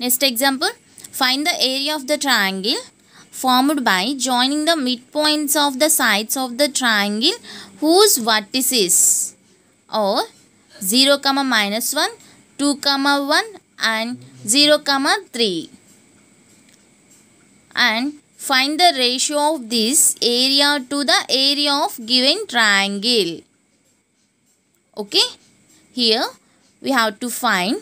Next example, find the area of the triangle formed by joining the midpoints of the sides of the triangle whose vertices are 0, -1, 2, 1 and 0, 3. And find the ratio of this area to the area of given triangle. Okay, here we have to find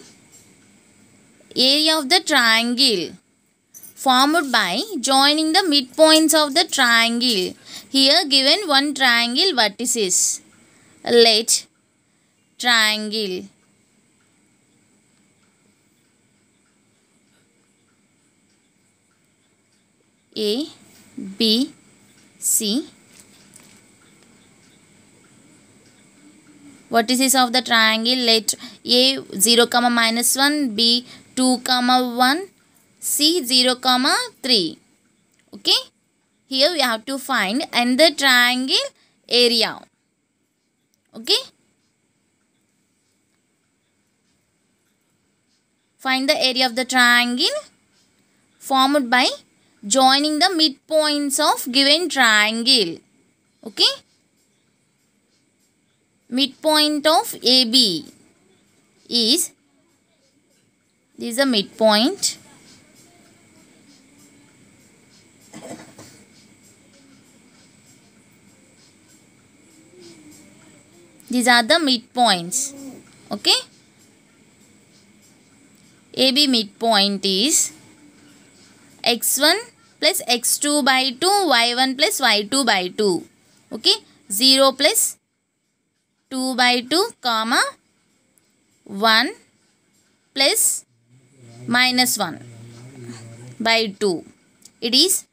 area of the triangle formed by joining the midpoints of the triangle. Here given one triangle vertices. Let triangle A, B, C. Vertices of the triangle, let A 0, -1, B 2, 1, C 0, 3. Okay. Here we have to find another triangle area. Okay. Find the area of the triangle formed by joining the midpoints of given triangle. Okay. Midpoint of AB is, this is a midpoint. These are the midpoints. Okay. AB midpoint is x1 plus x2 by 2, y1 plus y2 by 2. Okay. 0 plus 2 by 2, comma 1 plus -1 by 2. It is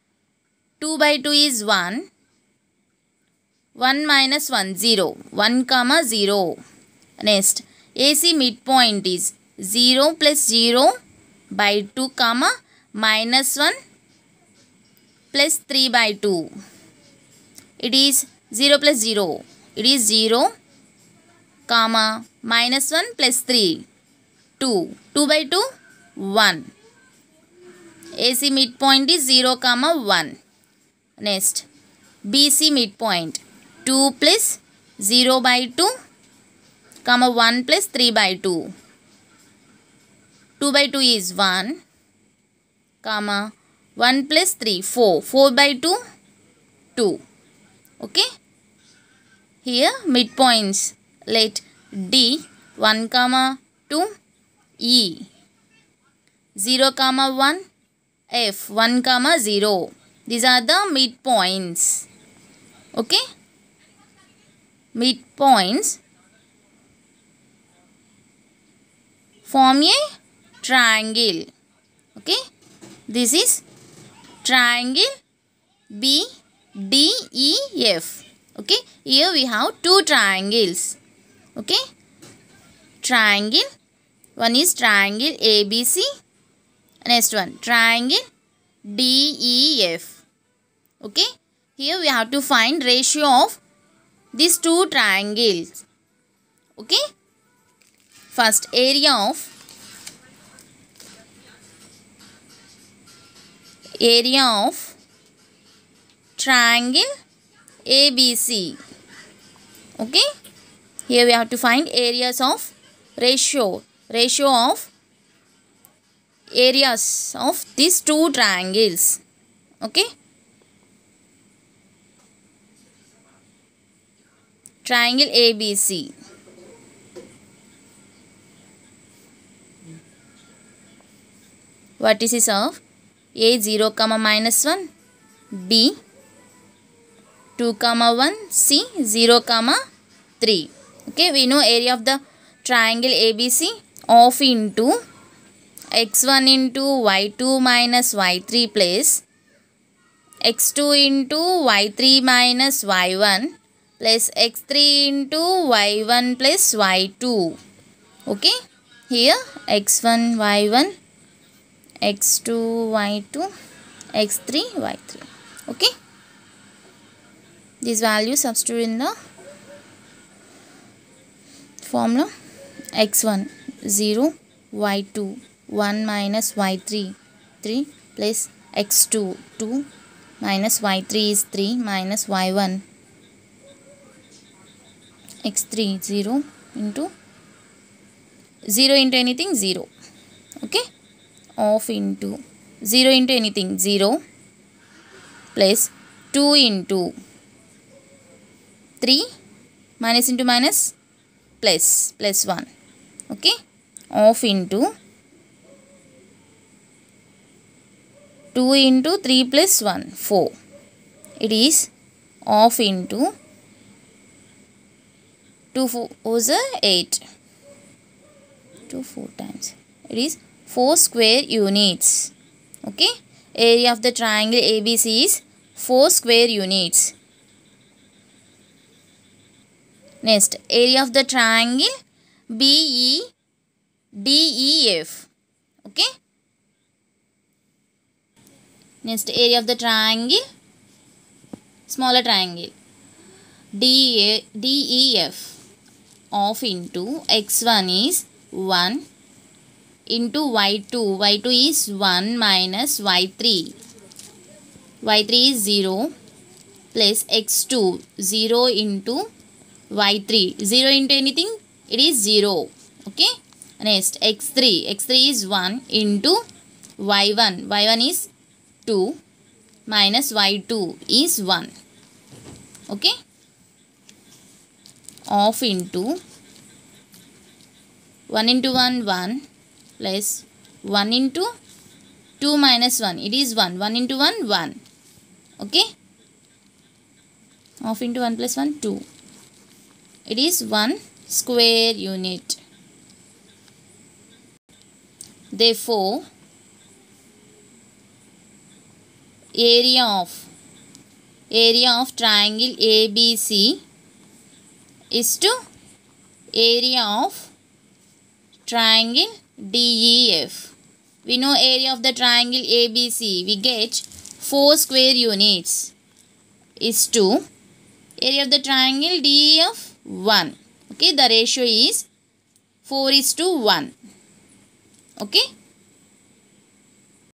2 by 2 is 1. 1 minus 1, 0. 1, 0. Next, AC midpoint is 0 plus 0 by 2, comma -1 plus 3 by 2. It is 0 plus 0. It is 0, comma -1 plus 3. 2. 2 by 2, 1. AC midpoint is 0, 1. Next, BC midpoint. 2 plus 0 by 2, comma 1 plus 3 by 2. 2 by 2 is 1, comma 1 plus 3, 4. 4 by 2, 2. Okay. Here midpoints, let D 1, 2, E 0, 1, F 1, 0. These are the midpoints. Okay. Midpoints form a triangle. Okay. This is triangle BDEF. Okay. Here we have two triangles. Okay. Triangle. One is triangle ABC. Next one, triangle DEF. Okay. Here we have to find ratio of these two triangles. Okay. First, area of triangle ABC. Okay. Here we have to find areas of ratio of areas of these two triangles. Okay. Triangle ABC. Vertices of A 0, -1, B 2, 1, C 0, 3. Okay, we know area of the triangle ABC of into x1 into y2 minus y3 plus x2 into y3 minus y1 plus x3 into y1 plus y2. Okay, here x1 y1, x2 y2, x3 y3. Okay, these values substitute in the formula. X1 0, y2 1 minus y3 3 plus x2 2 minus y3 is 3 minus y1 x3 0 into 0 into anything 0. Okay, of into 0 into anything 0 plus 2 into 3 minus into minus plus 1. Okay, of into 2 into 3 plus 1 4. It is of into 2 4s are 8. 2 4 times. It is 4 square units. Okay, area of the triangle ABC is 4 square units. Next, area of the triangle BEDEF. Okay. Next, area of the triangle, smaller triangle DEF. Of into x1 is 1 into y2. y2 is 1 minus y3. y3 is 0 plus x2 0 into y3. 0 into anything, it is 0. Okay. Next, x3. x3 is 1 into y1. y1 is 2 minus y2 is 1. Okay. Of into 1 into 1 1 plus 1 into 2 minus 1. It is 1. 1 into 1 1. Okay. Of into 1 plus 1 2. It is 1 square unit. Therefore, area of triangle ABC is to area of triangle DEF. We know area of the triangle ABC. We get 4 square units is to area of the triangle DEF 1. Okay, the ratio is 4:1. Okay.